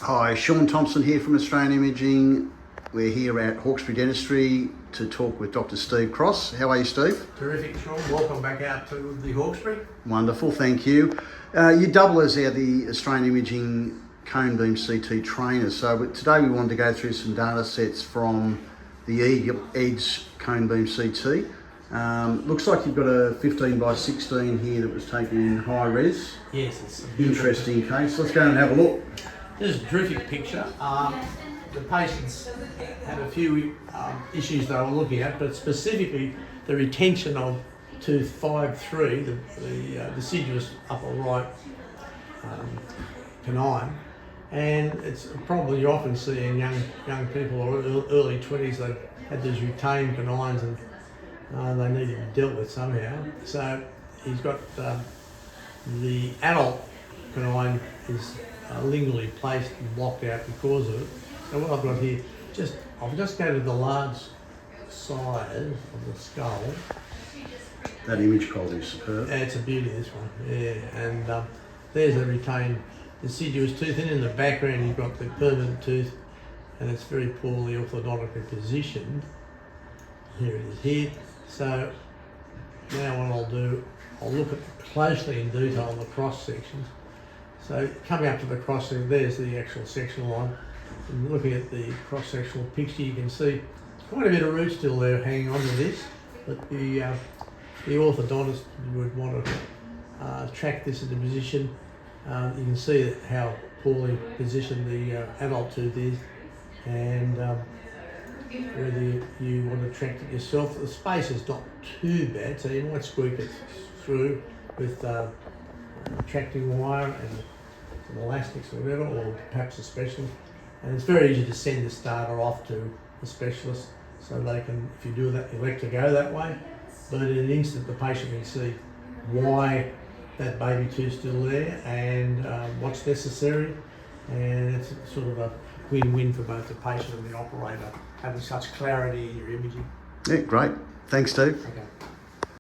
Hi, Sean Thompson here from Australian Imaging. We're here at Hawkesbury Dentistry to talk with Dr. Steve Cross. How are you, Steve? Terrific, Sean. Welcome back out to the Hawkesbury. Wonderful, thank you. You double as the Australian Imaging cone beam CT trainer. So today we wanted to go through some data sets from the Edge cone beam CT. Looks like you've got a 15 by 16 here that was taken in high res. Yes, it's a Interesting case. Let's go and have a look. This is a terrific picture. The patients had a few issues they were looking at, but specifically the retention of tooth 5-3, the deciduous upper right canine, and it's probably you often see in young people or early 20s they've had these retained canines and they need to be dealt with somehow. So he's got the adult canine is lingually placed and blocked out because of it. So what I've got here, I'll just go to the large size of the skull. That image quality is superb. It's a beauty, this one. Yeah, and there's a retained deciduous tooth, and in the background you've got the permanent tooth, and it's very poorly orthodontically positioned. Here it is here. So now what I'll do, I'll look at closely in detail the cross sections. So coming up to the cross section, there's the actual section line. And looking at the cross-sectional picture, you can see quite a bit of root still there hanging on to this, but the orthodontist would want to track this into position. You can see that how poorly positioned the adult tooth is, and whether you want to track it yourself. The space is not too bad, so you might squeak it through with tracting wire and some elastics or whatever, or perhaps a specialist. And it's very easy to send this data off to a specialist so they can, if you do that, elect to go that way. But in an instant, the patient can see why that baby tooth's still there and what's necessary. And it's sort of a win-win for both the patient and the operator, having such clarity in your imaging. Yeah, great. Thanks, Steve. Okay.